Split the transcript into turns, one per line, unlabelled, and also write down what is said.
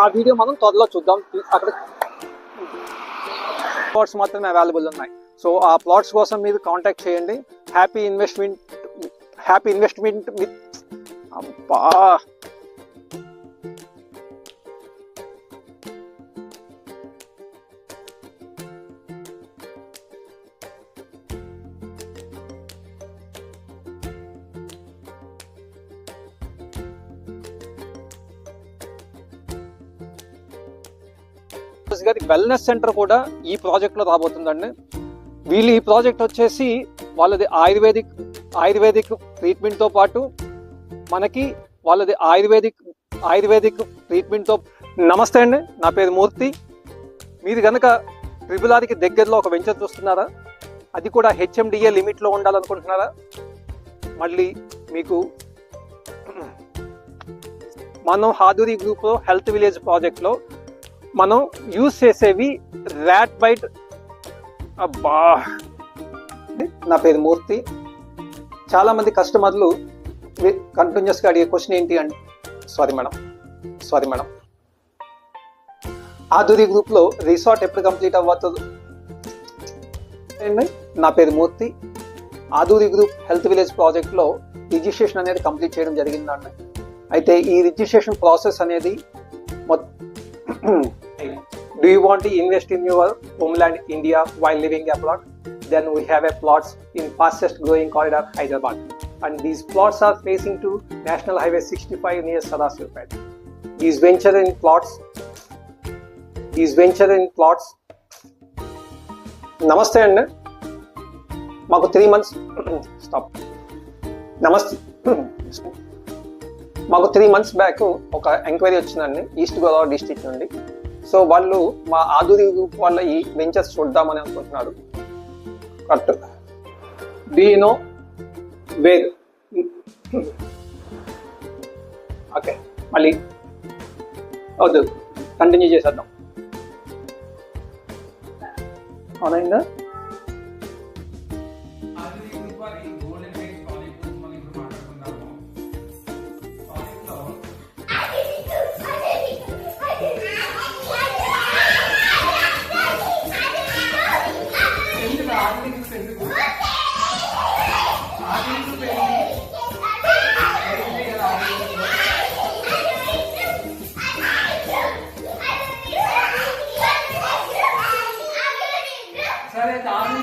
ఆ వీడియో మనం త్వరలో చూద్దాం. అక్కడ ప్లాట్స్ మాత్రమే అవైలబుల్ ఉన్నాయి. సో ఆ ప్లాట్స్ కోసం మీరు కాంటాక్ట్ చేయండి. హ్యాపీ ఇన్వెస్ట్మెంట్ విత్ అబ్బా వెల్నెస్ సెంటర్ కూడా ఈ ప్రాజెక్ట్ లో రాబోతుందండి. వీళ్ళు ఈ ప్రాజెక్ట్ వచ్చేసి వాళ్ళది ఆయుర్వేదిక్ ట్రీట్మెంట్ తో పాటు మనకి వాళ్ళది ఆయుర్వేదిక్ ట్రీట్మెంట్ తో. నమస్తే అండి, నా పేరు మూర్తి. మీరు కనుక ట్రిపుల్-ఆర్కి దగ్గరలో ఒక వెంచర్ చూస్తున్నారా, అది కూడా HMDA లిమిట్ లో ఉండాలనుకుంటున్నారా, మళ్ళీ మీకు మనం హాదురి గ్రూప్ లో హెల్త్ విలేజ్ ప్రాజెక్ట్ లో మనం యూజ్ చేసేవి ర్యాట్ బైట్. అబ్బా, నా పేరు మూర్తి. చాలా మంది కస్టమర్లు కంటిన్యూస్ గా అడిగే క్వశ్చన్ ఏంటి అంటే, సారీ మేడం హాదురి గ్రూప్ లో రిసార్ట్ ఎప్పుడు కంప్లీట్ అవ్వతుంది? నా పేరు మూర్తి. హాదురి గ్రూప్ హెల్త్ విలేజ్ ప్రాజెక్ట్ లో రిజిస్ట్రేషన్ అనేది కంప్లీట్ చేయడం జరిగిందండి. అయితే ఈ రిజిస్ట్రేషన్ ప్రాసెస్ అనేది Do you want to invest in your homeland India while living abroad? Then we have a plots in fastest growing corridor Hyderabad, and these plots are facing to National Highway 65 near Sadasivpet. These venture in plots. Namaste and మాకు 3 months నమస్తే. మాకు 3 months back ఒక enquiry వచ్చిందండి east Godavari district నుండి. So వాళ్ళు మా హాదురి group వాళ్ళ ఈ వెంచర్స్ చూద్దామని అనుకుంటున్నారు. Correct. Do you know where? Okay, మళ్ళీ వద్దు, కంటిన్యూ చేసేద్దాం. అవునైందా?